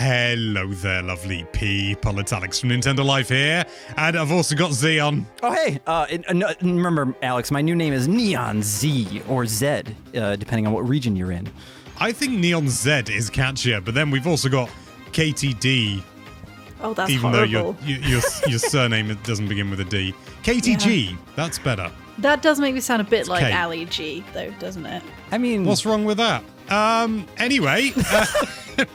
Hello there, lovely people. It's Alex from Nintendo Life here, and I've also got Xeon. Oh, hey. Remember, Alex, my new name is Neon Z, or Z, depending on what region you're in. I think Neon Z is catchier, but then we've also got KTD. Oh, that's even horrible. Though your surname doesn't begin with a D. KTG, that's better. That does make me sound a bit like K. Ali G, though, doesn't it? I mean... What's wrong with that? Anyway,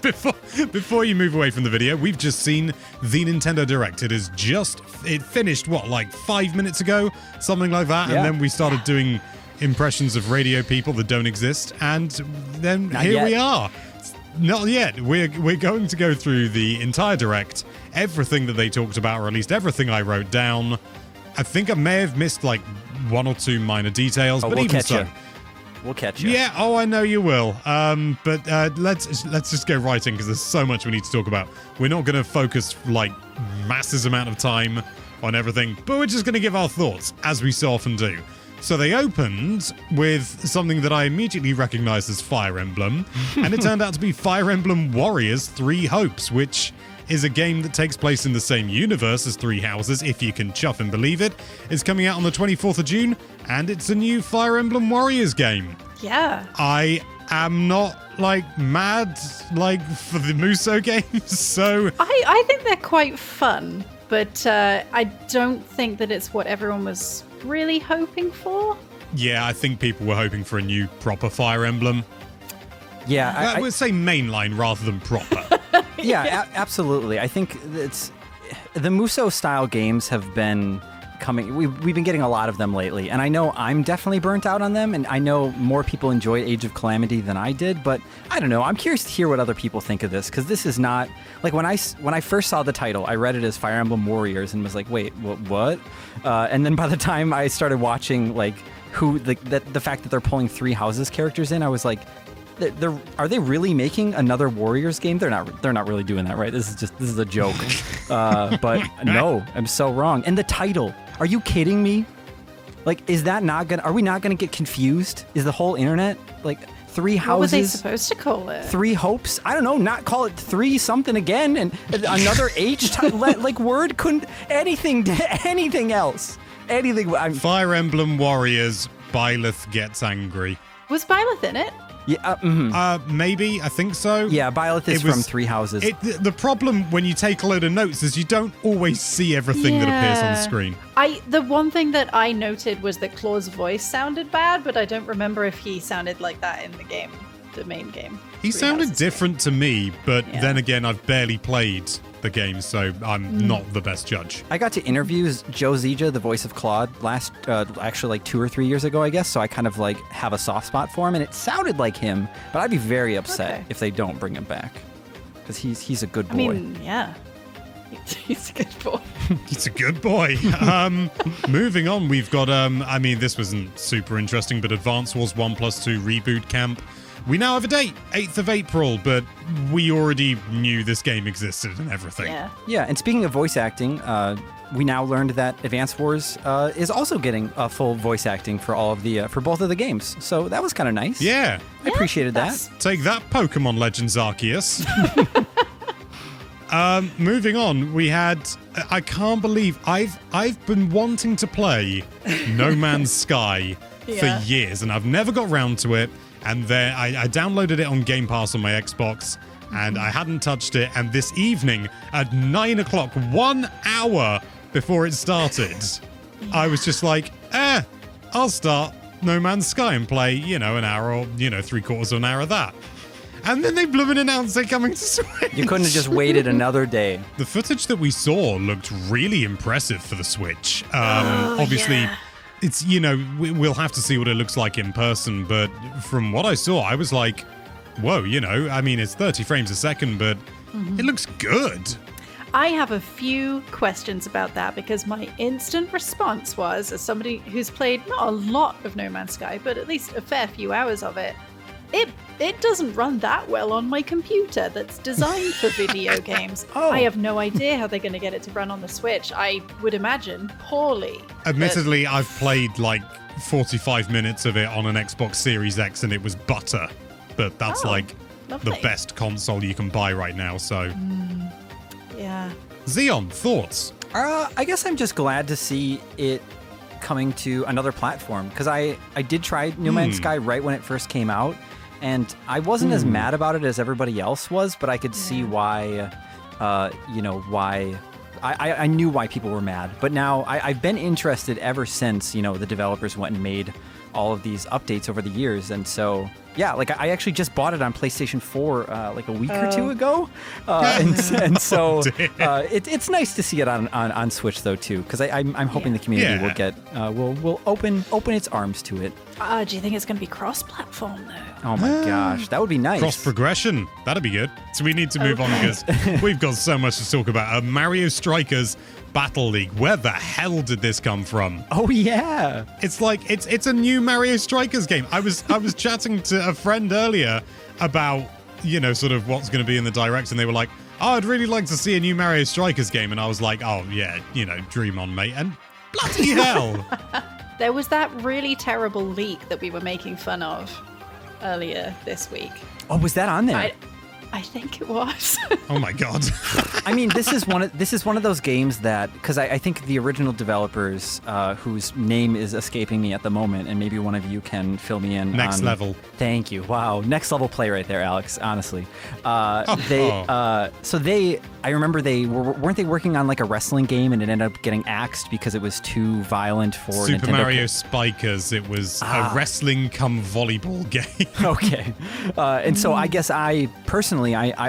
before you move away from the video, we've just seen the Nintendo Direct. It finished, what, like 5 minutes ago? Something like that. Yeah. And then we started doing impressions of radio people that don't exist. And then we are. Not yet. We're going to go through the entire Direct, everything that they talked about, or at least everything I wrote down. I think I may have missed like one or two minor details, but we'll even catch so. you. We'll catch you. Yeah, I know you will. But let's just go right in because there's so much we need to talk about. We're not going to focus like massive amount of time on everything, but we're just going to give our thoughts as we so often do. So they opened with something that I immediately recognized as Fire Emblem, and it turned out to be Fire Emblem Warriors 3 Hopes, which is a game that takes place in the same universe as Three Houses, if you can chuff and believe it. It's coming out on the 24th of June, and it's a new Fire Emblem Warriors game. Yeah. I am not, mad, for the Muso games, so... I think they're quite fun, but I don't think that it's what everyone was really hoping for. Yeah, I think people were hoping for a new proper Fire Emblem. Yeah, I would say mainline rather than proper. Yeah, absolutely. I think it's the Muso style games have been coming. We've been getting a lot of them lately, and I know I'm definitely burnt out on them, and I know more people enjoyed Age of Calamity than I did. But I don't know. I'm curious to hear what other people think of this, because this is not like when I first saw the title, I read it as Fire Emblem Warriors and was like, wait, what? And then by the time I started watching the fact that they're pulling Three Houses characters in, I was like, are they really making another Warriors game? They're not really doing that, right? This is a joke. But no, I'm so wrong. And the title, are you kidding me? Are we not gonna get confused? Is the whole internet Three Houses? What were they supposed to call it? Three Hopes? I don't know. Not call it Three something again and another H word couldn't anything else. Anything. Fire Emblem Warriors. Byleth gets angry. Was Byleth in it? Yeah, maybe. I think so. Yeah, Byleth is from Three Houses. The problem when you take a load of notes is you don't always see everything that appears on screen. The one thing that I noted was that Claw's voice sounded bad, but I don't remember if he sounded like that in the game, the main game. He sounded different to me, but then again, I've barely played the game, so I'm not the best judge. I got to interview Joe Zija, the voice of Claude, actually 2 or 3 years ago, I guess, so I kind of have a soft spot for him, and it sounded like him, but I'd be very upset if they don't bring him back, because he's a good boy. I mean, yeah. He's a good boy. He's a good boy. Moving on, we've got, this wasn't super interesting, but Advance Wars 1+2 Reboot Camp. We now have a date, 8th of April, but we already knew this game existed and everything. Yeah, and speaking of voice acting, we now learned that Advance Wars is also getting full voice acting for all of for both of the games. So that was kind of nice. Yeah. I appreciated that. Take that, Pokemon Legends Arceus. Moving on, we had... I can't believe I've been wanting to play No Man's Sky for years, and I've never got round to it. And then I downloaded it on Game Pass on my Xbox, and I hadn't touched it. And this evening at 9 o'clock, 1 hour before it started, I was just like, I'll start No Man's Sky and play, an hour or, 3/4 of an hour of that. And then they blooming announced they're coming to Switch. You couldn't have just waited another day. The footage that we saw looked really impressive for the Switch. Obviously... Yeah. It's, we'll have to see what it looks like in person, but from what I saw, I was like, whoa, it's 30 frames a second, but it looks good. I have a few questions about that because my instant response was, as somebody who's played not a lot of No Man's Sky, but at least a fair few hours of it, it doesn't run that well on my computer that's designed for video games. I have no idea how they're going to get it to run on the Switch. I would imagine poorly. Admittedly, I've played 45 minutes of it on an Xbox Series X and it was butter. But that's Lovely. the best console you can buy right now. So, Yeah. Xeon, thoughts? I guess I'm just glad to see it coming to another platform, because I did try No Man's Sky right when it first came out, and I wasn't as mad about it as everybody else was, but I could see why, why. I knew why people were mad, but now I've been interested ever since, the developers went and made all of these updates over the years. And so, yeah, like I actually just bought it on PlayStation 4 like a week or two ago. And so it's nice to see it on Switch, though, too, because I'm hoping the community will get, will open its arms to it. Do you think it's going to be cross-platform, though? Oh, my gosh. That would be nice. Cross-progression. That'd be good. So we need to move on because we've got so much to talk about. Mario Strikers Battle League. Where the hell did this come from? Oh, yeah. It's like, it's a new Mario Strikers game. I was chatting to a friend earlier about, sort of what's going to be in the direct, and they were like, oh, I'd really like to see a new Mario Strikers game. And I was like, oh, yeah, dream on, mate. And bloody hell. There was that really terrible leak that we were making fun of earlier this week. Oh, was that on there? I think it was. Oh my god. I mean, this is one of those games that, because I think the original developers, whose name is escaping me at the moment, and maybe one of you can fill me in. Next level. Thank you. Wow, next level play right there, Alex. Honestly, I remember weren't they working on like a wrestling game, and it ended up getting axed because it was too violent for Super Nintendo. Mario Spikers. It was a wrestling cum volleyball game. Okay, and so I guess I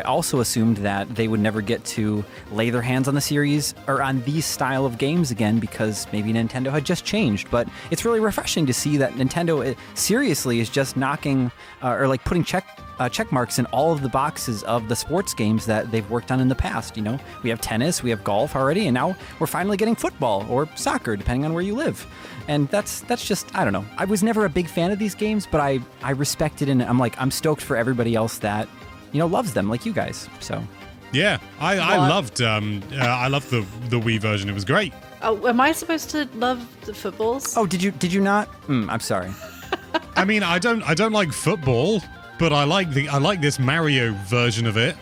also assumed that they would never get to lay their hands on the series or on these style of games again, because maybe Nintendo had just changed. But it's really refreshing to see that Nintendo seriously is just knocking or like putting check marks in all of the boxes of the sports games that they've worked on in the past. We have tennis, we have golf already, and now we're finally getting football or soccer, depending on where you live. And that's just, I don't know. I was never a big fan of these games, but I respect it, and I'm stoked for everybody else that loves them, like you guys. So yeah, I loved the Wii version. It was great. Oh, am I supposed to love the footballs? Oh, did you not? I'm sorry. I mean, I don't like football, but I like this Mario version of it.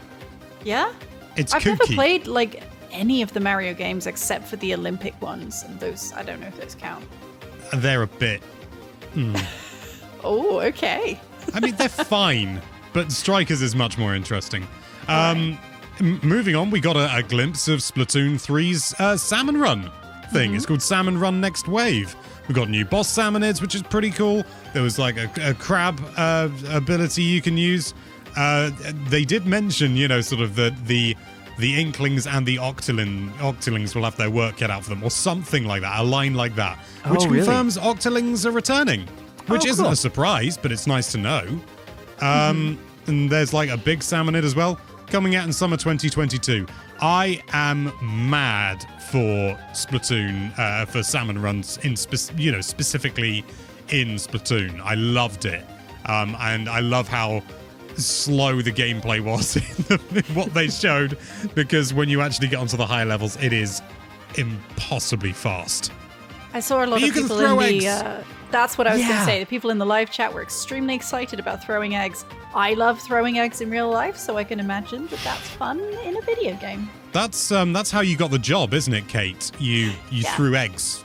Yeah? It's I've kooky. never played like any of the Mario games except for the Olympic ones, and those, I don't know if those count. They're a bit. Oh, okay. I mean, they're fine, but Strikers is much more interesting. Right. Moving on, we got a glimpse of Splatoon 3's Salmon Run thing. It's called Salmon Run Next Wave. We got new boss salmonids, which is pretty cool. There was like a crab ability you can use. They did mention, sort of the Inklings and the Octolings will have their work cut out for them, or something like that, a line like that, which confirms Octolings are returning, which isn't a surprise, but it's nice to know. And there's like a big salmonid as well, coming out in summer 2022. I am mad for Splatoon, for salmon runs, specifically in Splatoon. I loved it. And I love how slow the gameplay was in what they showed, because when you actually get onto the high levels, it is impossibly fast. I saw a lot But of you can people throw in the... eggs. That's what I was going to say. The people in the live chat were extremely excited about throwing eggs. I love throwing eggs in real life, so I can imagine that that's fun in a video game. That's how you got the job, isn't it, Kate? You threw eggs.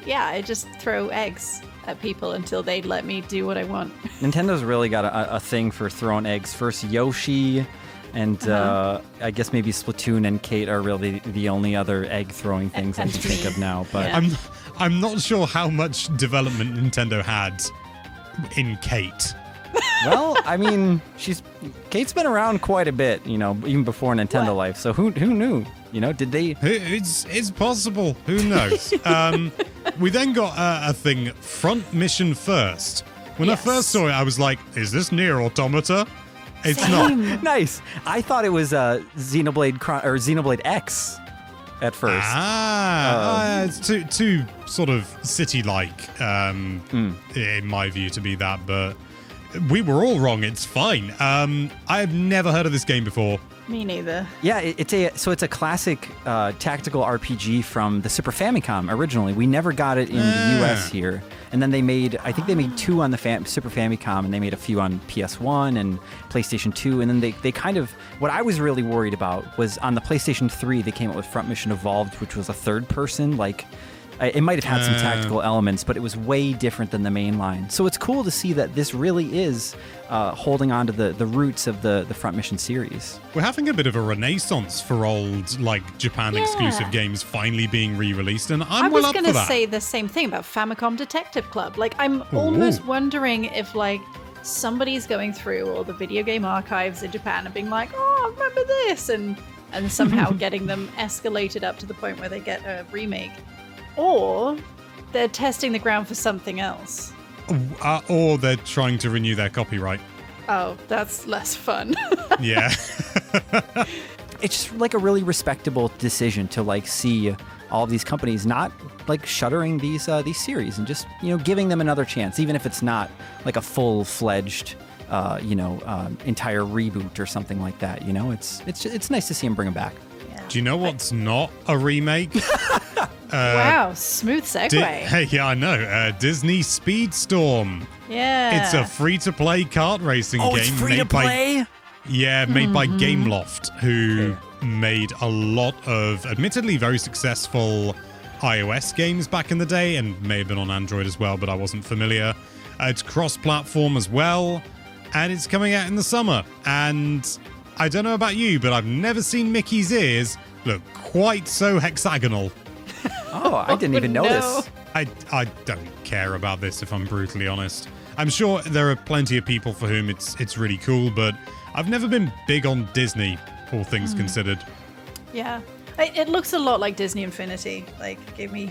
Yeah, I just throw eggs at people until they let me do what I want. Nintendo's really got a thing for throwing eggs. First Yoshi, and I guess maybe Splatoon and Kate are really the only other egg throwing things I can think of now. But Yeah. I'm not sure how much development Nintendo had in Kate. well, I mean, Kate's been around quite a bit, even before Nintendo life. So who knew? Did they? It's possible. Who knows? We then got a thing, Front Mission First. When I first saw it, I was like, is this Nier Automata? It's not. Nice. I thought it was Xenoblade X at first. It's too sort of city-like, in my view, to be that, but we were all wrong. It's fine. I have never heard of this game before. Me neither. Yeah, it's a classic tactical RPG from the Super Famicom originally. We never got it in the US here. And then they made 2 on the Super Famicom, and they made a few on PS1 and PlayStation 2. And then they kind of, what I was really worried about was on the PlayStation 3, they came out with Front Mission Evolved, which was a third person, like, it might have had some tactical elements, but it was way different than the main line. So it's cool to see that this really is holding on to the roots of the Front Mission series. We're having a bit of a renaissance for old, like, Japan-exclusive games finally being re-released, and I'm well up for that. I was going to say the same thing about Famicom Detective Club. Like, I'm almost wondering if, like, somebody's going through all the video game archives in Japan and being like, oh, remember this? And somehow getting them escalated up to the point where they get a remake. Or they're testing the ground for something else. Or they're trying to renew their copyright. Oh, that's less fun. Yeah. It's just like a really respectable decision to like see all of these companies not like shuttering these series and just, you know, giving them another chance, even if it's not like a full-fledged entire reboot or something like that. You know, it's nice to see them bring them back. Do you know what's not a remake? Wow, smooth segue. Yeah, I know. Disney Speedstorm. Yeah. It's a free-to-play kart racing game. It's free to play? Made by Gameloft, who made a lot of, admittedly, very successful iOS games back in the day, and may have been on Android as well, but I wasn't familiar. It's cross-platform as well, and it's coming out in the summer. And I don't know about you, but I've never seen Mickey's ears look quite so hexagonal. Oh, I didn't even notice. I don't care about this, if I'm brutally honest. I'm sure there are plenty of people for whom it's really cool, but I've never been big on Disney, all things considered. Yeah. It looks a lot like Disney Infinity. Like, it gave me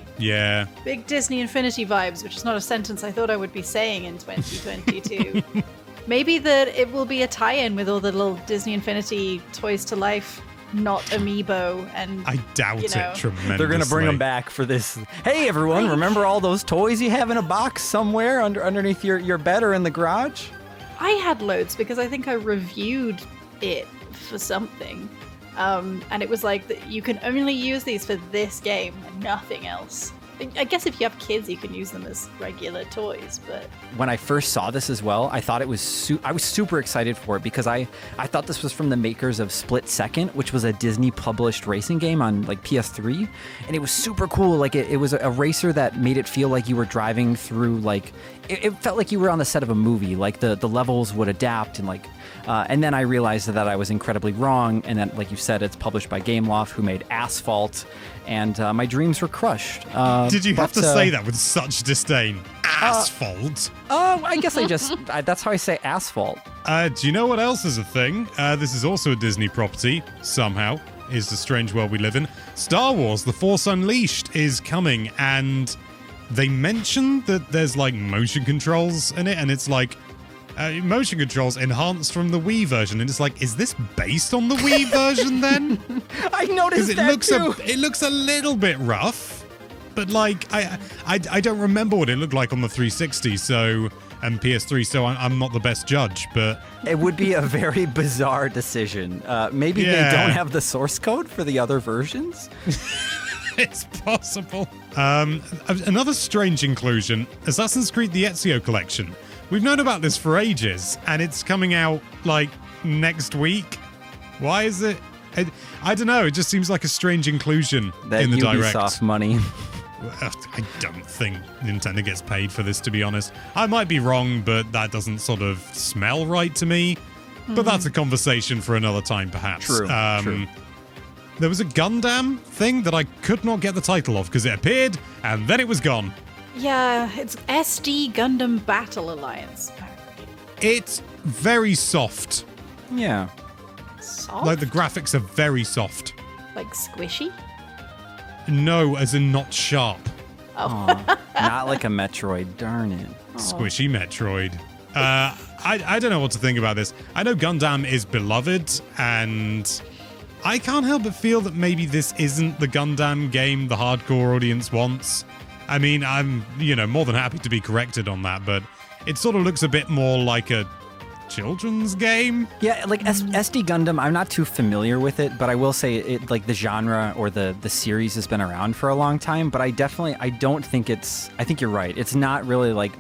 big Disney Infinity vibes, which is not a sentence I thought I would be saying in 2022. Maybe that it will be a tie-in with all the little Disney Infinity Toys to Life, not Amiibo, and I doubt it tremendously. They're going to bring them back for this. Hey, everyone, remember all those toys you have in a box somewhere underneath your bed or in the garage? I had loads because I think I reviewed it for something. And it was like, you can only use these for this game and nothing else. I guess if you have kids, you can use them as regular toys, but... When I first saw this as well, I thought it was... I was super excited for it because I thought this was from the makers of Split Second, which was a Disney-published racing game on, like, PS3, and it was super cool. Like, it was a racer that made it feel like you were driving through, like... It felt like you were on the set of a movie. Like, the levels would adapt and, like... and then I realized that I was incredibly wrong, and then, like you said, it's published by Gameloft, who made Asphalt, and my dreams were crushed. Did you have to say that with such disdain? Asphalt? I guess that's how I say asphalt. Do you know what else is a thing? This is also a Disney property, somehow, is the strange world we live in. Star Wars The Force Unleashed is coming, and they mentioned that there's, like, motion controls in it, and it's like, motion controls enhanced from the Wii version, and it's like, is this based on the Wii version then? I noticed that too. It looks a little bit rough, but like I don't remember what it looked like on the 360, and PS3, so I'm not the best judge, but it would be a very bizarre decision. Maybe they don't have the source code for the other versions. It's possible. Another strange inclusion: Assassin's Creed: The Ezio Collection. We've known about this for ages, and it's coming out, like, next week. Why is it? I don't know. It just seems like a strange inclusion in the Direct. Ubisoft money. I don't think Nintendo gets paid for this, to be honest. I might be wrong, but that doesn't sort of smell right to me. But that's a conversation for another time, perhaps. True. There was a Gundam thing that I could not get the title of because it appeared, and then it was gone. Yeah, it's SD Gundam Battle Alliance. It's very soft. Yeah. Soft? Like, the graphics are very soft. Like squishy? No, as in not sharp. Oh. Not like a Metroid, darn it. Squishy Metroid. I don't know what to think about this. I know Gundam is beloved, and I can't help but feel that maybe this isn't the Gundam game the hardcore audience wants. I mean, I'm, more than happy to be corrected on that, but it sort of looks a bit more like a children's game. Yeah, like SD Gundam, I'm not too familiar with it, but I will say it like the genre or the series has been around for a long time, but I don't think I think you're right. It's not really like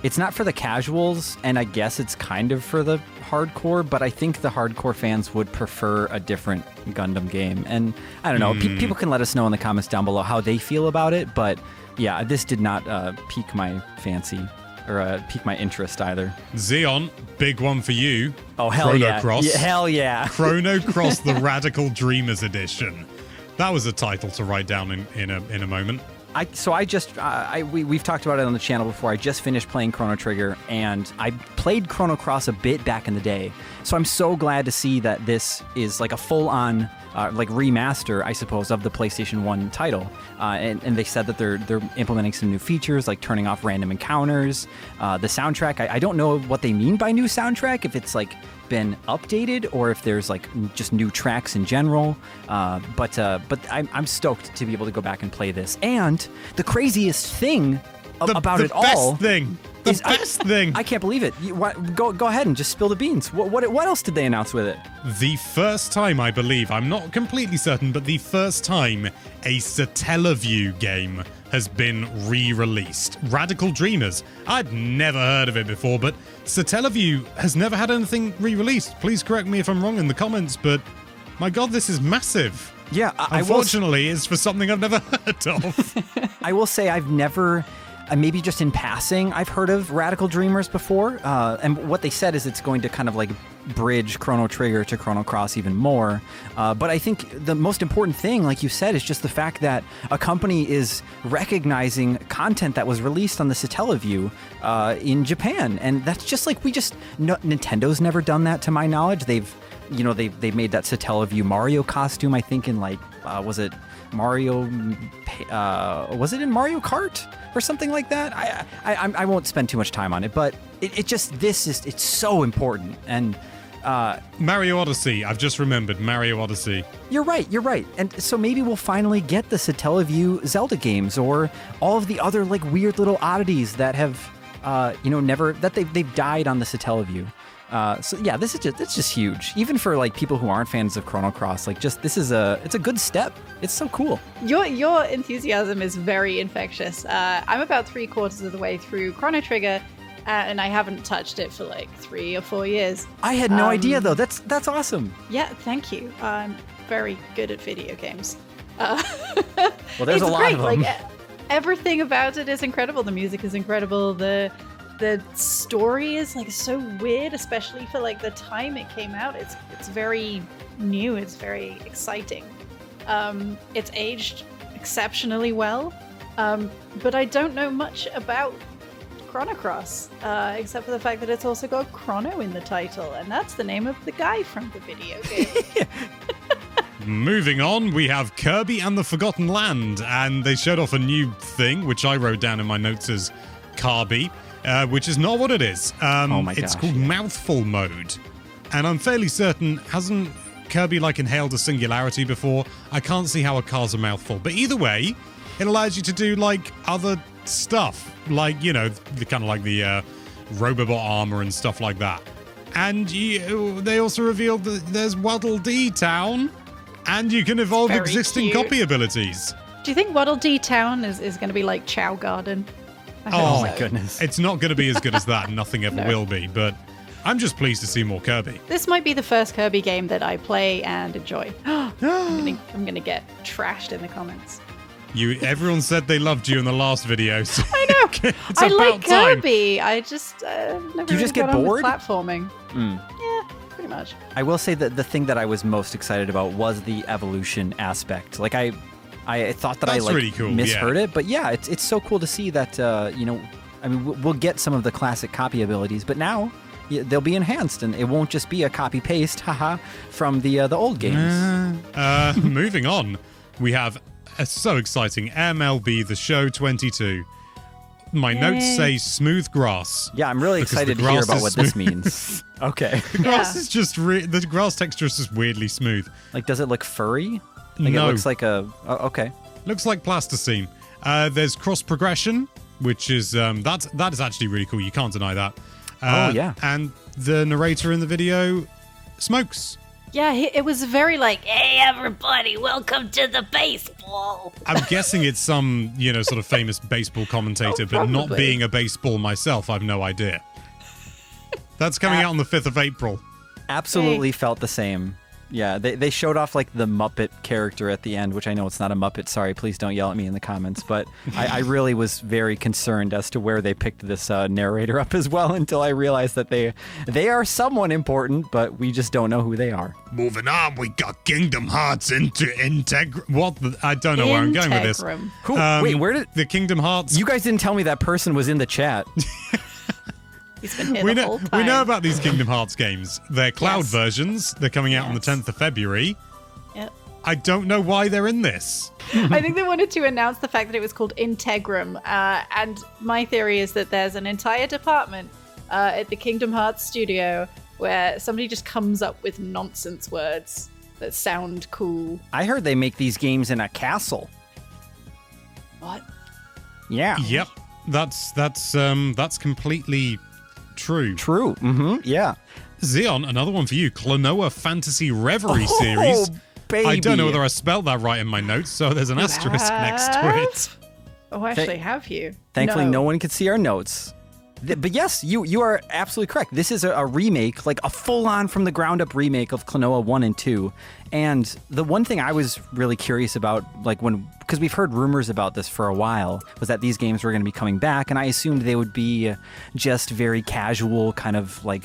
it's not for the casuals, and I guess it's kind of for the hardcore, but I think the hardcore fans would prefer a different Gundam game. And I don't know, people can let us know in the comments down below how they feel about it, but yeah, this did not pique my fancy or pique my interest either. Xeon, big one for you. Oh, hell Chrono yeah. Cross. Yeah, hell yeah. Chrono Cross, the Radical Dreamers Edition. That was a title to write down in a moment. We've talked about it on the channel before. I just finished playing Chrono Trigger, and I played Chrono Cross a bit back in the day. So I'm so glad to see that this is like a full-on like remaster, I suppose, of the PlayStation 1 title. And they said that they're implementing some new features, like turning off random encounters. The soundtrack, I don't know what they mean by new soundtrack, if it's like been updated or if there's like just new tracks in general. But I'm stoked to be able to go back and play this. And the craziest thing about it all, the best thing. I can't believe it. Go ahead and just spill the beans. What else did they announce with it? The first time, I believe, I'm not completely certain, but the first time a Satellaview game has been re-released. Radical Dreamers. I'd never heard of it before, but Satellaview has never had anything re-released. Please correct me if I'm wrong in the comments, but my god, this is massive. Yeah, unfortunately, it's for something I've never heard of. I will say I've never... maybe just in passing, I've heard of Radical Dreamers before, and what they said is it's going to kind of like bridge Chrono Trigger to Chrono Cross even more. But I think the most important thing, like you said, is just the fact that a company is recognizing content that was released on the Satellaview in Japan, and that's just like Nintendo's never done that to my knowledge. They've made that Satellaview Mario costume, I think, in like was it Mario? Was it in Mario Kart or something like that? I won't spend too much time on it, but it's so important. And Mario Odyssey. I've just remembered Mario Odyssey. You're right. And so maybe we'll finally get the Satellaview Zelda games or all of the other like weird little oddities that have they've died on the Satellaview. So yeah, it's just huge. Even for like people who aren't fans of Chrono Cross, like it's a good step. It's so cool. Your enthusiasm is very infectious. I'm about 3/4 of the way through Chrono Trigger, and I haven't touched it for like 3 or 4 years. I had no idea though. That's awesome. Yeah, thank you. I'm very good at video games. Well, there's a lot of them. Like, everything about it is incredible. The music is incredible. The story is like so weird, especially for like the time it came out. It's very new. It's very exciting. It's aged exceptionally well. But I don't know much about Chrono Cross, except for the fact that it's also got Chrono in the title, and that's the name of the guy from the video game. Moving on, we have Kirby and the Forgotten Land, and they showed off a new thing, which I wrote down in my notes as Carby. Which is not what it is. It's called Mouthful Mode. And I'm fairly certain, hasn't Kirby like inhaled a singularity before? I can't see how a car's a mouthful. But either way, it allows you to do like other stuff. Like, the kind of like the Robobot armor and stuff like that. And they also revealed that there's Waddle Dee Town, and you can evolve Very existing cute. copy abilities. Do you think Waddle Dee Town is going to be like Chow Garden? Oh my goodness. It's not going to be as good as that, and nothing ever will be, but I'm just pleased to see more Kirby. This might be the first Kirby game that I play and enjoy. I'm gonna get trashed in the comments. Everyone said they loved you in the last video. So I know. it's I about like time. Kirby. I just never Do you just get got on with bored? platforming. Yeah, pretty much. I will say that the thing that I was most excited about was the evolution aspect. Like I thought that That's I really cool, misheard it, but yeah, it's so cool to see that we'll get some of the classic copy abilities, but now they'll be enhanced, and it won't just be a copy paste, from the old games. Moving on, we have so exciting MLB The Show 22. My notes say smooth grass. Yeah, I'm really because excited the to hear grass about is what this smooth. means. Okay. The grass is just the grass texture is just weirdly smooth. Like, does it look furry? Like No. It looks like okay. Looks like plasticine. There's cross progression, which is that is actually really cool. You can't deny that. And the narrator in the video smokes. Yeah, it was very like, hey, everybody, welcome to the baseball. I'm guessing it's some, sort of famous baseball commentator, but not being a baseball myself, I've no idea. That's coming out on the 5th of April. Absolutely felt the same. Yeah, they showed off like the Muppet character at the end, which I know it's not a Muppet. Sorry, please don't yell at me in the comments. But I really was very concerned as to where they picked this narrator up as well until I realized that they are someone important, but we just don't know who they are. Moving on, we got Kingdom Hearts into What? I don't know where I'm going with this. Who, wait, where did the Kingdom Hearts? You guys didn't tell me that person was in the chat. He's been here the whole time. We know about these Kingdom Hearts games. They're cloud versions. They're coming out on the 10th of February. Yep. I don't know why they're in this. I think they wanted to announce the fact that it was called Integrum. And my theory is that there's an entire department at the Kingdom Hearts studio where somebody just comes up with nonsense words that sound cool. I heard they make these games in a castle. What? Yeah. Yep. That's completely true. True. Mm-hmm. Yeah. Zeon, another one for you. KLONOA Phantasy Reverie series. Baby. I don't know whether I spelled that right in my notes, so there's an asterisk next to it. Oh, actually, have you? Thankfully, no one can see our notes. But yes, you are absolutely correct. This is a remake, like a full-on from the ground up remake of KLONOA 1 and 2. And the one thing I was really curious about, like because we've heard rumors about this for a while, was that these games were going to be coming back, and I assumed they would be just very casual, kind of like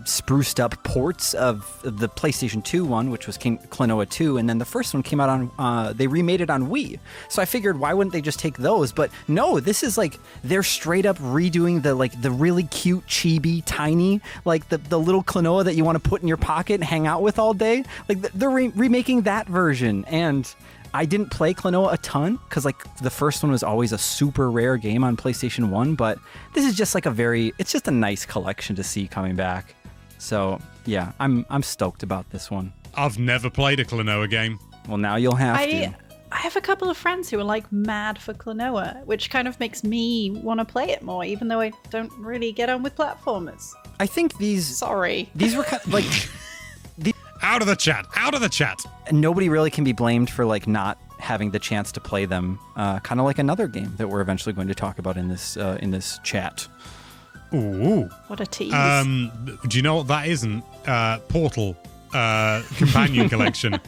spruced up ports of the PlayStation 2 one, which was KLONOA 2, and then the first one came out on, they remade it on Wii. So I figured, why wouldn't they just take those? But no, this is like, they're straight up redoing the really cute, chibi, tiny, like the little KLONOA that you want to put in your pocket and hang out with all day. Like they're remaking that version. And I didn't play KLONOA a ton because like the first one was always a super rare game on PlayStation 1, but this is just like it's just a nice collection to see coming back. So yeah, I'm stoked about this one. I've never played a KLONOA game. Well, now you'll have to. I have a couple of friends who are like mad for KLONOA, which kind of makes me want to play it more, even though I don't really get on with platformers. I think these were kind of like out of the chat. Nobody really can be blamed for like not having the chance to play them. Kind of like another game that we're eventually going to talk about in this chat. Ooh, what a tease! Do you know what that isn't? Portal companion collection.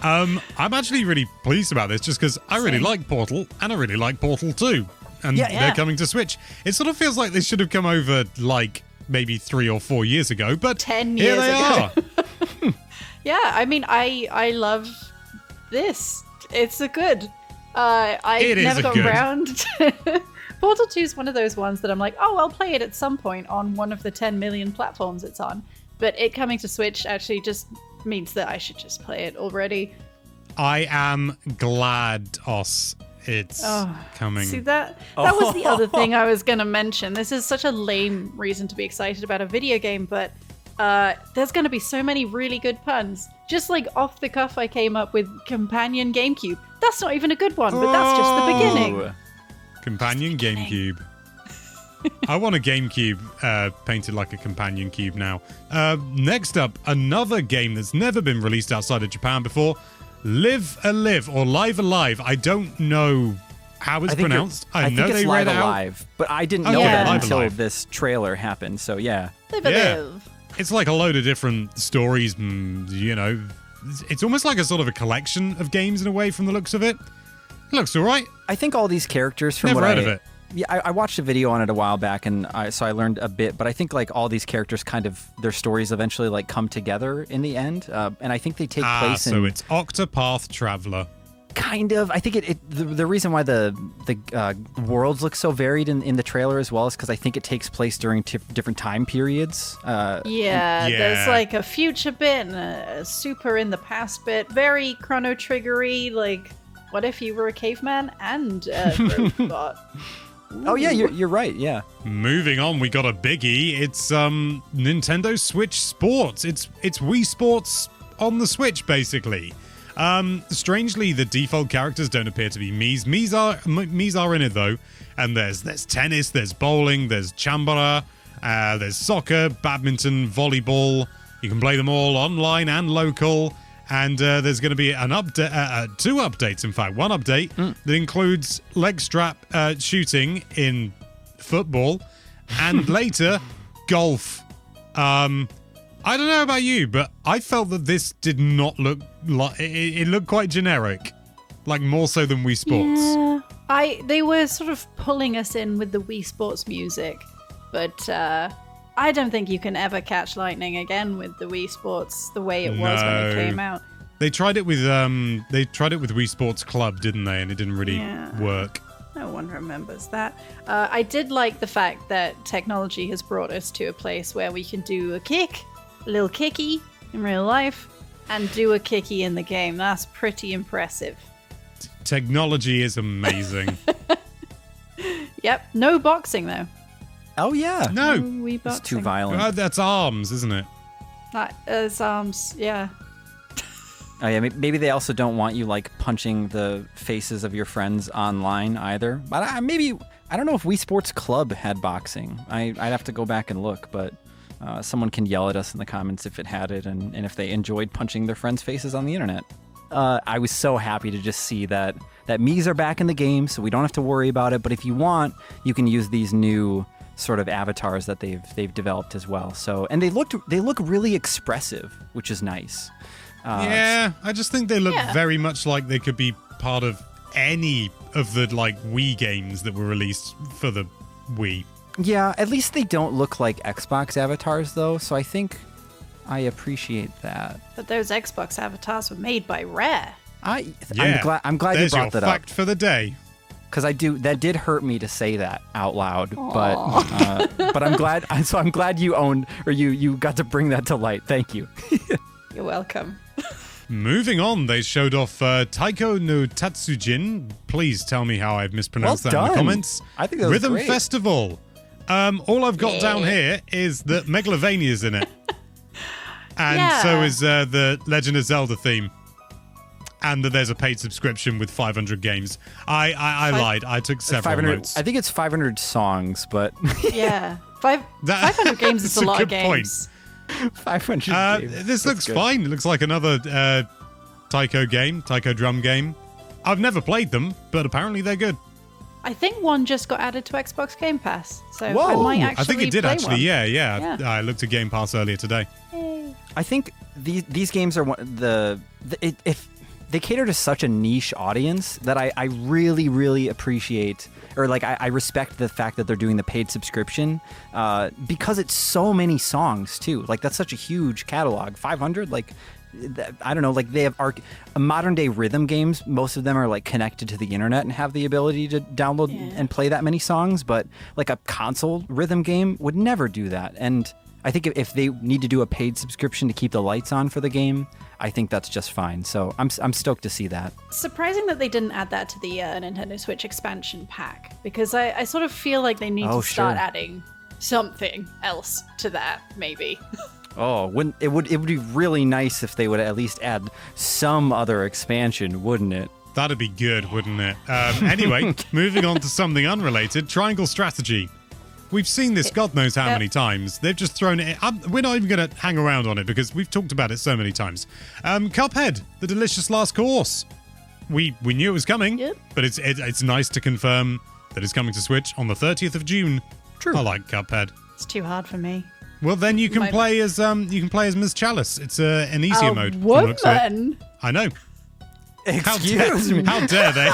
I'm actually really pleased about this just because I really like Portal and I really like Portal 2. And they're coming to Switch. It sort of feels like they should have come over like maybe 3 or 4 years ago, but 10 years here they are. Yeah, I mean, I love this. It's a good. I've never gotten around. Portal 2 is one of those ones that I'm like, oh, I'll play it at some point on one of the 10 million platforms it's on. But it coming to Switch actually just means that I should just play it already. I am glad, Os, it's coming. See, that was the other thing I was going to mention. This is such a lame reason to be excited about a video game, but there's going to be so many really good puns. Just like off the cuff, I came up with Companion GameCube. That's not even a good one, but that's just the beginning. Companion GameCube. I want a GameCube painted like a companion cube now. Next up, another game that's never been released outside of Japan before. Live Alive, or Live Alive. I don't know how it's pronounced. I know think it's they Live read it Alive, out. but I didn't know that Live until Alive. this trailer happened. So yeah. Live Alive. It's like a load of different stories, you know. It's almost like a sort of a collection of games in a way from the looks of it. It looks all right. I think all these characters from Never heard of it. Yeah, I watched a video on it a while back, and so I learned a bit. But I think like all these characters, kind of their stories eventually like come together in the end, and I think they take place. So it's Octopath Traveler. Kind of. I think the reason why the worlds look so varied in the trailer as well is because I think it takes place during different time periods. There's like a future bit and a super in the past bit. Very Chrono Triggery. Like, what if you were a caveman and a robot? Oh yeah, you're right. Yeah. Moving on, we got a biggie. It's Nintendo Switch Sports. It's Wii Sports on the Switch, basically. Strangely, the default characters don't appear to be Mii's. Mii's are in it though, and there's tennis, there's bowling, there's chambara. There's soccer, badminton, volleyball. You can play them all online and local. And there's going to be an update, 2 updates, in fact. One update that includes leg strap shooting in football, and later golf. I don't know about you, but I felt that this did not look like it looked quite generic, like more so than Wii Sports. Yeah, they were sort of pulling us in with the Wii Sports music, but I don't think you can ever catch lightning again with the Wii Sports the way it was when it came out. They tried it with Wii Sports Club, didn't they? And it didn't really work. No one remembers that. I did like the fact that technology has brought us to a place where we can do a little kicky in real life, and do a kicky in the game. That's pretty impressive. Technology is amazing. Yep. No boxing, though. Oh, yeah. No. Wii boxing. It's too violent. That's arms, isn't it? That is arms, yeah. Oh, yeah, maybe they also don't want you, like, punching the faces of your friends online either. But I don't know if Wii Sports Club had boxing. I'd have to go back and look, but someone can yell at us in the comments if it had it and if they enjoyed punching their friends' faces on the internet. I was so happy to just see that Miis are back in the game, so we don't have to worry about it. But if you want, you can use these new sort of avatars that they've developed as well. So, and they look really expressive, which is nice. Yeah, I just think they look very much like they could be part of any of the like Wii games that were released for the Wii. Yeah, at least they don't look like Xbox avatars though, so I think I appreciate that. But those Xbox avatars were made by Rare. I'm glad you brought that up. There's your fact for the day. Because that did hurt me to say that out loud, but I'm glad. So I'm glad you owned, or you got to bring that to light. Thank you. You're welcome. Moving on, they showed off Taiko no Tatsujin. Please tell me how I've mispronounced that in the comments. I think that was Rhythm great. Festival. All I've got down here is that Megalovania's in it. And so is the Legend of Zelda theme. And that there's a paid subscription with 500 games. I lied. I took several notes. I think it's 500 songs, but... Yeah. 500 games is a lot of games. Point. 500 games. This looks fine. It looks like another Taiko drum game. I've never played them, but apparently they're good. I think one just got added to Xbox Game Pass, so Whoa. I might actually I think it did play actually. one. Yeah. I looked at Game Pass earlier today. I think these games are if they cater to such a niche audience that I really, really appreciate, or like I respect the fact that they're doing the paid subscription because it's so many songs too. Like that's such a huge catalog, 500. Like I don't know, like they have modern day rhythm games. Most of them are like connected to the internet and have the ability to download and play that many songs. But like a console rhythm game would never do that. And I think if they need to do a paid subscription to keep the lights on for the game, I think that's just fine. So I'm stoked to see that. Surprising that they didn't add that to the Nintendo Switch expansion pack, because I sort of feel like they need to start adding something else to that, maybe. Oh, it would be really nice if they would at least add some other expansion, wouldn't it? That'd be good, wouldn't it? Anyway, moving on to something unrelated, Triangle Strategy. We've seen this God knows how many times. They've just thrown it in. We're not even going to hang around on it because we've talked about it so many times. Cuphead, the delicious last course. We knew it was coming, but it's nice to confirm that it's coming to Switch on the 30th of June. True. I like Cuphead. It's too hard for me. Well, then you can play as Ms. Chalice. It's an easier mode. Woman. I know. Excuse me. How dare they?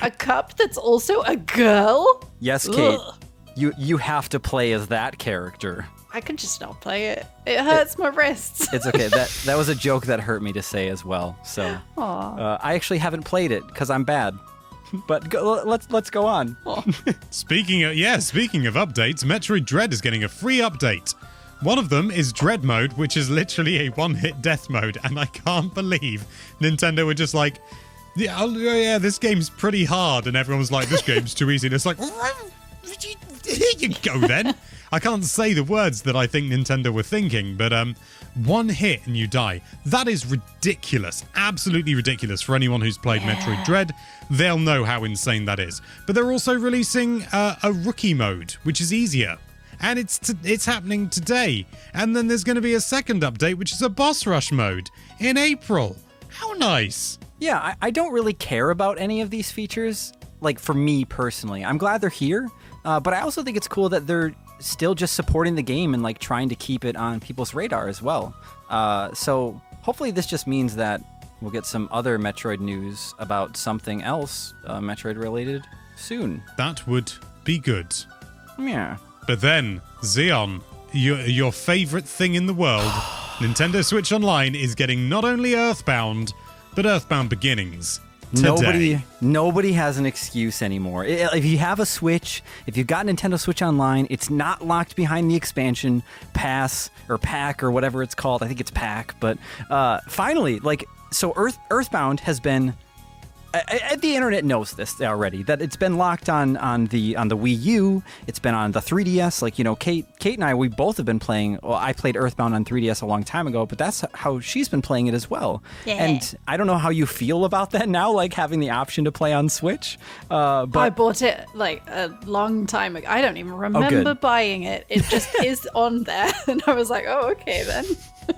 A cup that's also a girl? Yes, Kate. Ugh. You have to play as that character. I can just not play it. It hurts my wrists. It's okay. That was a joke that hurt me to say as well. So I actually haven't played it because I'm bad. But let's go on. Speaking of updates, Metroid Dread is getting a free update. One of them is Dread mode, which is literally a one-hit death mode, and I can't believe Nintendo were just like, yeah, this game's pretty hard, and everyone was like, this game's too easy. And it's like, Here you go, then. I can't say the words that I think Nintendo were thinking, but one hit and you die. That is ridiculous. Absolutely ridiculous for anyone who's played Metroid Dread. They'll know how insane that is. But they're also releasing a rookie mode, which is easier. And it's happening today. And then there's going to be a second update, which is a boss rush mode in April. How nice. Yeah, I don't really care about any of these features, like for me personally. I'm glad they're here, but I also think it's cool that they're still just supporting the game and like trying to keep it on people's radar as well. So hopefully this just means that we'll get some other Metroid news about something else Metroid related soon. That would be good. Yeah. But then, Xeon, your favorite thing in the world, Nintendo Switch Online is getting not only Earthbound, but Earthbound Beginnings today. Nobody has an excuse anymore. If you have a Switch, if you've got Nintendo Switch Online, it's not locked behind the expansion pass or pack or whatever it's called. I think it's pack. But finally, so Earthbound has been... the internet knows this already, that it's been locked on the Wii U. It's been on the 3DS. Kate and I, we both have been playing. Well, I played Earthbound on 3DS a long time ago, but that's how she's been playing it as well. Yeah. And I don't know how you feel about that now, like having the option to play on Switch. But I bought it like a long time ago. I don't even remember buying it. It just is on there, and I was like, oh, okay then.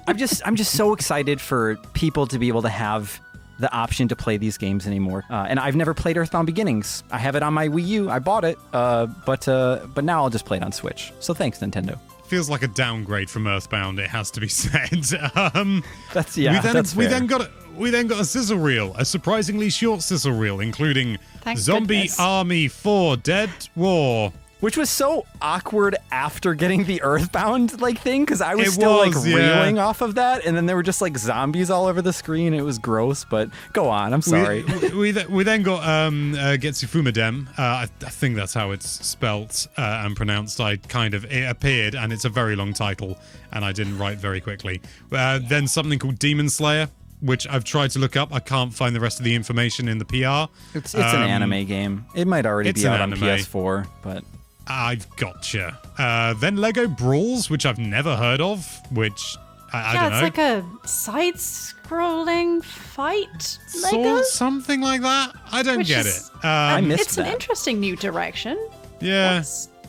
I'm just so excited for people to be able to have the option to play these games anymore. And I've never played Earthbound Beginnings. I have it on my Wii U. I bought it, but now I'll just play it on Switch. So thanks, Nintendo. Feels like a downgrade from Earthbound, it has to be said. That's we then got a sizzle reel, a surprisingly short sizzle reel, including Zombie Army 4 Dead War. Which was so awkward after getting the Earthbound thing, because I was reeling off of that, and then there were just zombies all over the screen. It was gross, but go on. I'm sorry. We then got GetsuFumaDen. I think that's how it's spelt and pronounced. It appeared, and it's a very long title, and I didn't write very quickly. Then something called Demon Slayer, which I've tried to look up. I can't find the rest of the information in the PR. It's an anime game. It might already be out on PS4, but... I've gotcha. Then Lego Brawls, which I've never heard of, which I don't know. Yeah, it's like a side-scrolling fight Lego? Something like that. I don't get it. I missed It's an interesting new direction. Yeah.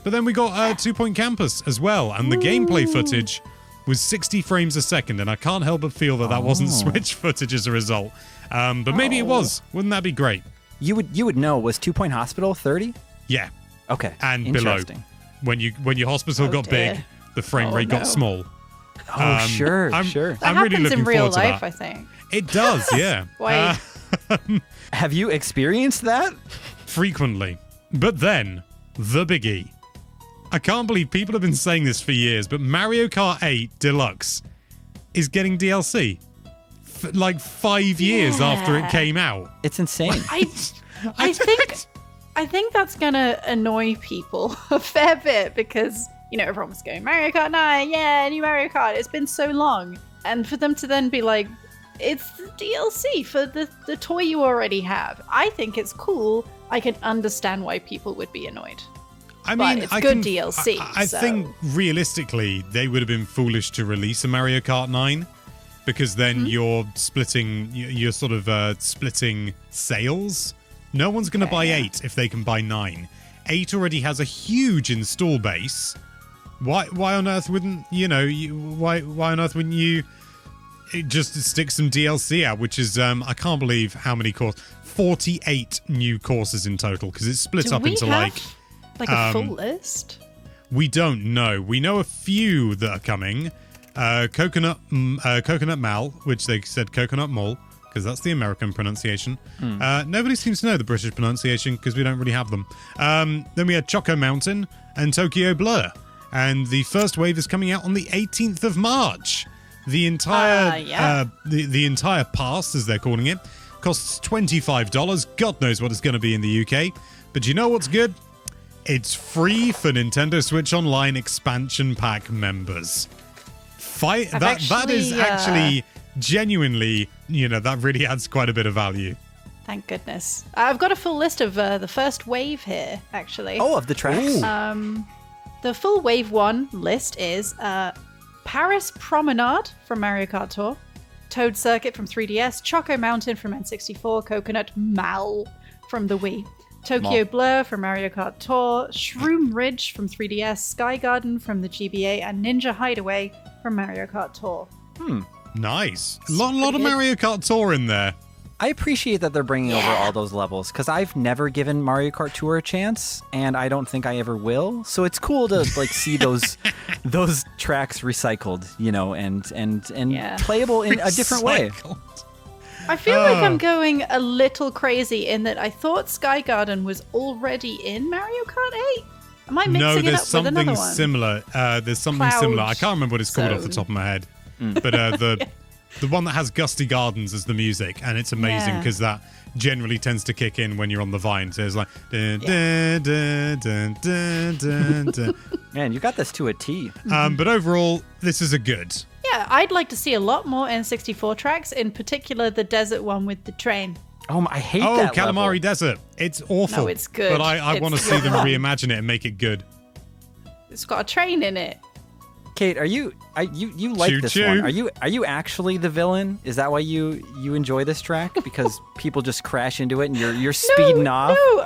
But then we got Two Point Campus as well, and the gameplay footage was 60 frames a second, and I can't help but feel that wasn't Switch footage as a result. But maybe it was. Wouldn't that be great? You would know. Was 2 Point Hospital 30? Yeah. Okay. And below, when your hospital got big, the frame rate got small. Oh, sure. I'm that really happens looking in real forward to life, that. I think. It does, yeah. Wait. Have you experienced that? Frequently. But then, the biggie. I can't believe people have been saying this for years, but Mario Kart 8 Deluxe is getting DLC. 5 years after it came out. It's insane. I think that's gonna annoy people a fair bit because everyone was going Mario Kart 9, yeah, new Mario Kart. It's been so long, and for them to then be like, it's the DLC for the toy you already have. I think it's cool. I can understand why people would be annoyed. I mean, but it's good DLC. I think realistically they would have been foolish to release a Mario Kart 9 because then you're splitting sales. No one's going to buy 8 if they can buy 9. 8 already has a huge install base. Why on earth wouldn't why on earth wouldn't you just stick some DLC out? Which is I can't believe how many courses. 48 new courses in total because it's split up into a full list. We don't know. We know a few that are coming. Coconut Mall, which they said Coconut Mall. Because that's the American pronunciation. Nobody seems to know the British pronunciation because we don't really have them. Then we had Choco Mountain and Tokyo Blur. And the first wave is coming out on the 18th of March. The entire the entire pass, as they're calling it, costs $25. God knows what it's going to be in the UK. But you know what's good? It's free for Nintendo Switch Online expansion pack members. That is actually... genuinely, that really adds quite a bit of value. Thank goodness. I've got a full list of the first wave here, actually. Oh, of the tracks? The full Wave 1 list is Paris Promenade from Mario Kart Tour, Toad Circuit from 3DS, Choco Mountain from N64, Coconut Mall from the Wii, Tokyo Blur from Mario Kart Tour, Shroom Ridge from 3DS, Sky Garden from the GBA, and Ninja Hideaway from Mario Kart Tour. Nice. Lot of Mario Kart Tour in there. I appreciate that they're bringing over all those levels, because I've never given Mario Kart Tour a chance, and I don't think I ever will. So it's cool to like see those tracks recycled, you know, and playable in a different way. I feel like I'm going a little crazy in that I thought Sky Garden was already in Mario Kart 8. Am I mixing it up with another one? Similar. There's something similar. I can't remember what it's called off the top of my head. But the one that has Gusty Gardens as the music, and it's amazing because that generally tends to kick in when you're on the vine. So it's like, dun, dun, dun, dun, dun, dun, dun. Man, you got this to a T. But overall, this is a good. Yeah, I'd like to see a lot more N64 tracks, in particular the desert one with the train. Oh, I hate that Calamari level. Desert. It's awful. No, it's good. But I want to see them reimagine it and make it good. It's got a train in it. Kate, you like this one? Are you actually the villain? Is that why you enjoy this track? Because people just crash into it and you're speeding off? No,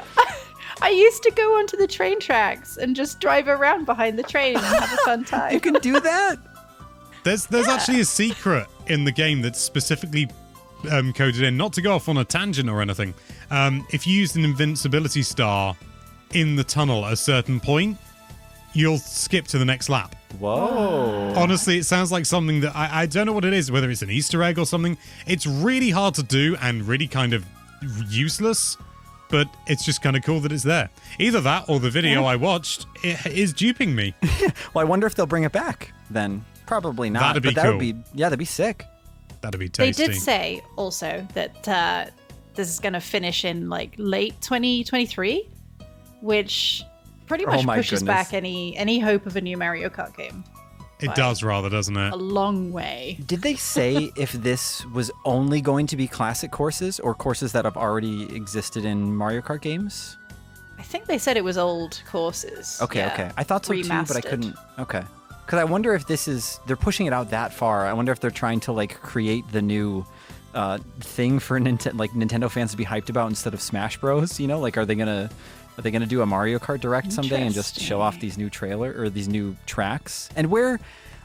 I used to go onto the train tracks and just drive around behind the train and have a fun time. You can do that? There's actually a secret in the game that's specifically coded in, not to go off on a tangent or anything. If you use an invincibility star in the tunnel at a certain point, you'll skip to the next lap. Whoa. Honestly, it sounds like something that I don't know what it is, whether it's an Easter egg or something. It's really hard to do and really kind of useless, but it's just kind of cool that it's there. Either that or the video I watched is duping me. Well, I wonder if they'll bring it back then. Probably not. That'd be but cool. That'd be sick. That'd be tasty. They did say also that this is going to finish in like late 2023, which pretty much pushes back any hope of a new Mario Kart game. It does rather, doesn't it? A long way. Did they say if this was only going to be classic courses or courses that have already existed in Mario Kart games? I think they said it was old courses. Okay. I thought so too, but I couldn't. Okay. Because I wonder if they're pushing it out that far. I wonder if they're trying to like create the new thing for Nintendo fans to be hyped about instead of Smash Bros. You know, like are they gonna do a Mario Kart Direct someday and just show off these new these new tracks? And where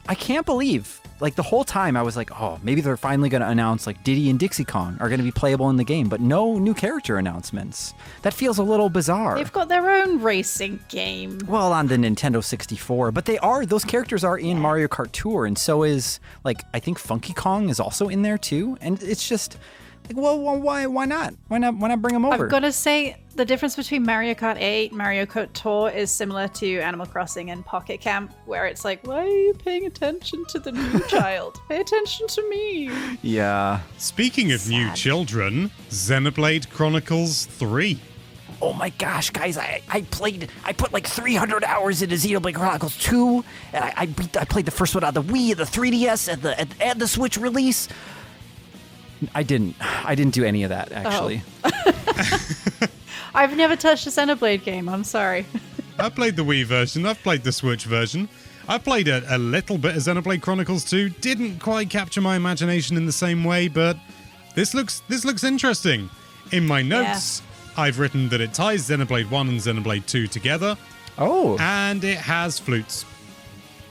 I can't believe, like the whole time I was like, oh, maybe they're finally going to announce like Diddy and Dixie Kong are going to be playable in the game, but no new character announcements. That feels a little bizarre. They've got their own racing game. Well, on the Nintendo 64, but those characters are in Mario Kart Tour, and so is like I think Funky Kong is also in there too, and it's just like, well, why not? Why not bring them over? I've got to say, the difference between Mario Kart 8 and Mario Kart Tour is similar to Animal Crossing and Pocket Camp, where it's like, why are you paying attention to the new child? Pay attention to me. Yeah. Speaking of new children, Xenoblade Chronicles 3. Oh my gosh, guys, I put like 300 hours into Xenoblade Chronicles 2, and I played the first one on the Wii, the 3DS, and the Switch release. I didn't do any of that, actually. Oh. I've never touched a Xenoblade game, I'm sorry. I played the Wii version, I've played the Switch version. I played a little bit of Xenoblade Chronicles 2, didn't quite capture my imagination in the same way, but this looks interesting. In my notes, I've written that it ties Xenoblade 1 and Xenoblade 2 together. Oh. And it has flutes.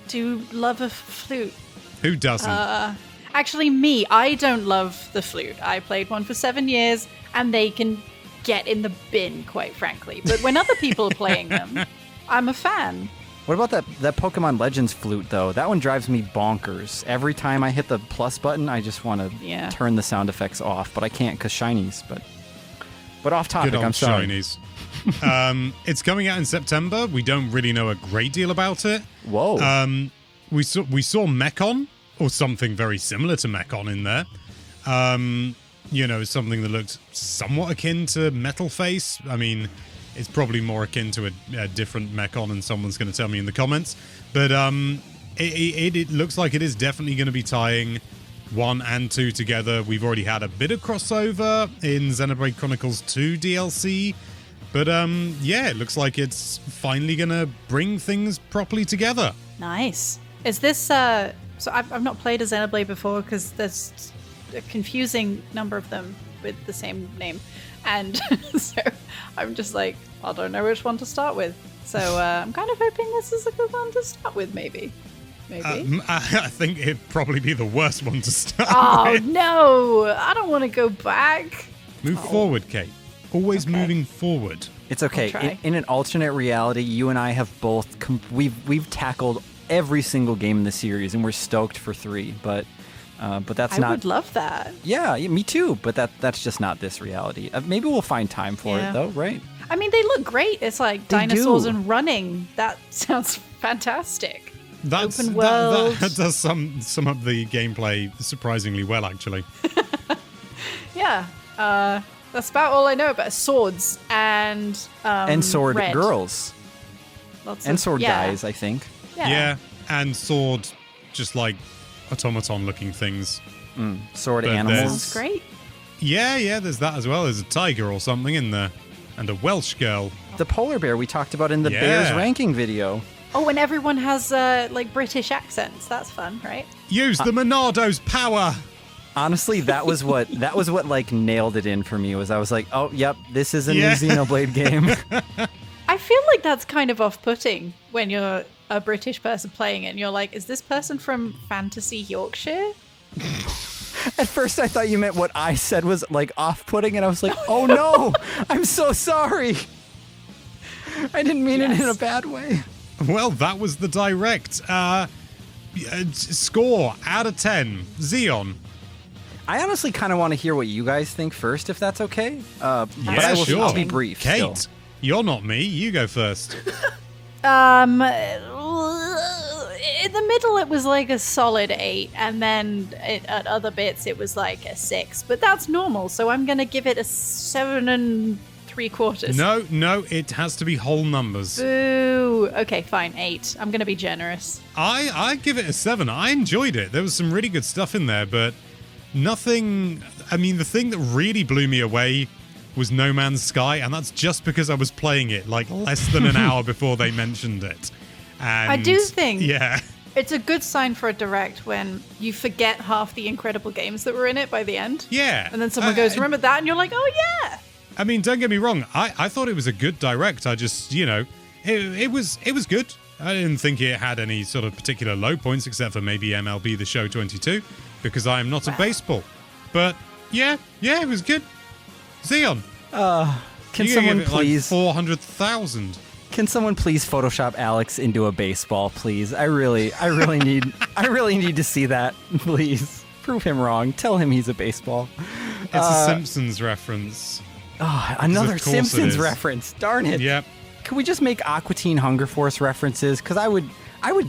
Do love a flute. Who doesn't? Actually, me, I don't love the flute. I played one for 7 years, and they can get in the bin, quite frankly. But when other people are playing them, I'm a fan. What about that Pokemon Legends flute, though? That one drives me bonkers. Every time I hit the plus button, I just want to turn the sound effects off, but I can't because shinies. But off topic, I'm sorry. Shinies. It's coming out in September. We don't really know a great deal about it. Whoa. We saw Mechon, or something very similar to Mechon in there. Something that looked somewhat akin to Metal Face. I mean, it's probably more akin to a different Mechon, and someone's going to tell me in the comments. But it looks like it is definitely going to be tying 1 and 2 together. We've already had a bit of crossover in Xenoblade Chronicles 2 DLC. But yeah, it looks like it's finally going to bring things properly together. Nice. Is this... so I've not played a Xenoblade before because there's a confusing number of them with the same name. And so I'm just like, I don't know which one to start with. So I'm kind of hoping this is a good one to start with, maybe. I think it'd probably be the worst one to start with. No! I don't want to go back. Move forward, Kate. Always moving forward. It's okay. In an alternate reality, you and I have both... we've tackled every single game in the series, and we're stoked for 3. But that's not... I would love that. Yeah, me too. But that's just not this reality. Maybe we'll find time for it, though, right? I mean, they look great. It's like dinosaurs and running. That sounds fantastic. Open world. That does sum up the gameplay surprisingly well, actually. Yeah. That's about all I know about swords and sword red. Girls. And sword guys, I think. Yeah, and sword, just like automaton-looking things. Sword animals. Sounds great. Yeah, there's that as well. There's a tiger or something in there. And a Welsh girl. The polar bear we talked about in the Bears ranking video. Oh, and everyone has like British accents. That's fun, right? Use the Monado's power. Honestly, that was what like nailed it in for me. I was like, oh, yep, this is a new Xenoblade game. I feel like that's kind of off-putting when you're a British person playing it, and you're like, is this person from Fantasy Yorkshire? At first, I thought you meant what I said was like off-putting, and I was like, oh no, I'm so sorry. I didn't mean it in a bad way. Well, that was the direct. Score out of 10. Xeon. I honestly kind of want to hear what you guys think first, if that's okay. But sure. I'll be brief. Kate, still. You're not me. You go first. In the middle, it was like a solid 8, and then at other bits, it was like a 6. But that's normal, so I'm gonna give it a 7 3/4. No, it has to be whole numbers. Boo. Okay, fine, 8. I'm gonna be generous. I give it a 7. I enjoyed it. There was some really good stuff in there, but nothing. I mean, the thing that really blew me away was No Man's Sky, and that's just because I was playing it like less than an hour before they mentioned it. And I do think yeah, it's a good sign for a direct when you forget half the incredible games that were in it by the end. Yeah. And then someone goes, remember that? And you're like, oh yeah. I mean, don't get me wrong. I thought it was a good direct. I just, it was good. I didn't think it had any sort of particular low points except for maybe MLB The Show 22 because I am not a baseball. But yeah, it was good. Xeon. Can someone please like 400,000? Can someone please Photoshop Alex into a baseball, please? I really need to see that, please. Prove him wrong. Tell him he's a baseball. It's a Simpsons reference. Oh, another Simpsons reference. Darn it. Yep. Can we just make Aqua Teen Hunger Force references? Because I would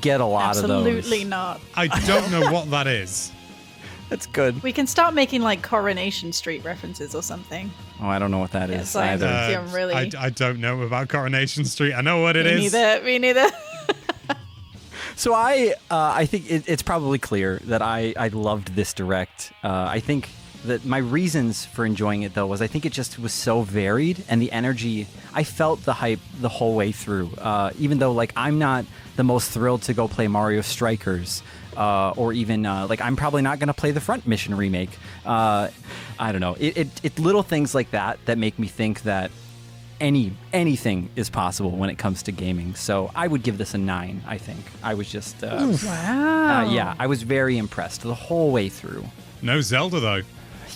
get a lot of those. Absolutely not. I don't know what that is. That's good. We can start making like Coronation Street references or something. Oh, I don't know what that is like, either. I don't know about Coronation Street. I know what it is. Me neither. So I think it's probably clear that I loved this direct. I think that my reasons for enjoying it, though, was I think it just was so varied, and the energy, I felt the hype the whole way through. Even though, like, I'm not the most thrilled to go play Mario Strikers, or even, like, I'm probably not going to play the Front Mission remake. I don't know. It little things like that make me think that anything is possible when it comes to gaming. So I would give this a 9, I think. I was just... wow. Yeah, I was very impressed the whole way through. No Zelda, though.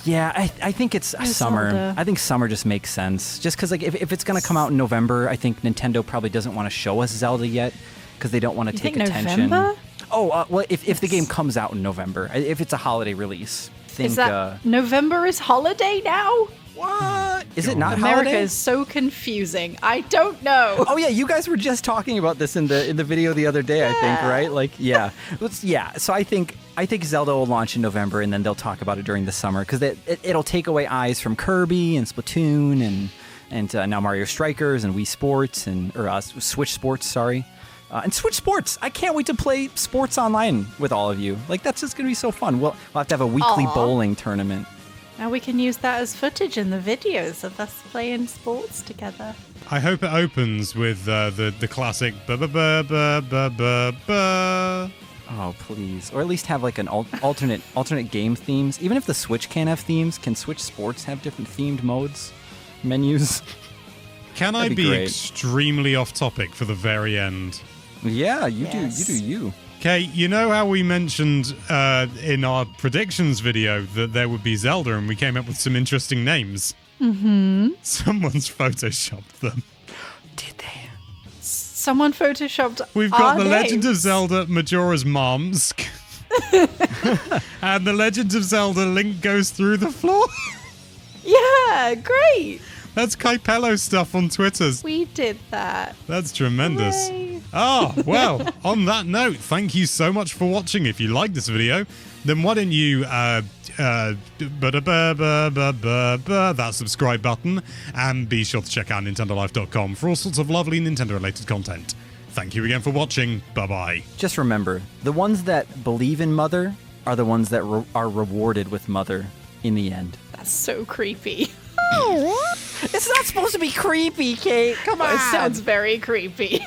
Yeah, I think it's summer. Zelda. I think summer just makes sense. Just because, like, if it's going to come out in November, I think Nintendo probably doesn't want to show us Zelda yet because they don't want to take attention. November? Oh, well, if the game comes out in November, if it's a holiday release, Is that November is holiday now? What? Is it not America holiday? is so confusing. I don't know. Oh yeah, you guys were just talking about this in the video the other day, I think, right? Like, yeah. So I think Zelda will launch in November, and then they'll talk about it during the summer because it'll take away eyes from Kirby and Splatoon and now Mario Strikers and Wii Sports or Switch Sports. Sorry. And Switch Sports. I can't wait to play sports online with all of you. Like, that's just going to be so fun. We'll have to have a weekly bowling tournament. Now we can use that as footage in the videos of us playing sports together. I hope it opens with the classic ba ba ba ba ba ba ba. Oh, please. Or at least have like an alternate game themes. Even if the Switch can't have themes, can Switch Sports have different themed modes, menus? Can I be extremely off topic for the very end? Yeah, you do you. Okay, you know how we mentioned in our predictions video that there would be Zelda and we came up with some interesting names? Mm-hmm. Someone's photoshopped them. Did they? Someone photoshopped We've got The names. Legend of Zelda Majora's Momsk. And The Legend of Zelda Link Goes Through the Floor. Yeah, great. That's Kaipello stuff on Twitters. We did that. That's tremendous. Hooray. Well, on that note, thank you so much for watching. If you like this video, then why don't you that subscribe button and be sure to check out nintendolife.com for all sorts of lovely Nintendo-related content. Thank you again for watching. Bye-bye. Just remember, the ones that believe in Mother are the ones that are rewarded with Mother in the end. That's so creepy. It's not supposed to be creepy, Kate. Come on. It sounds very creepy.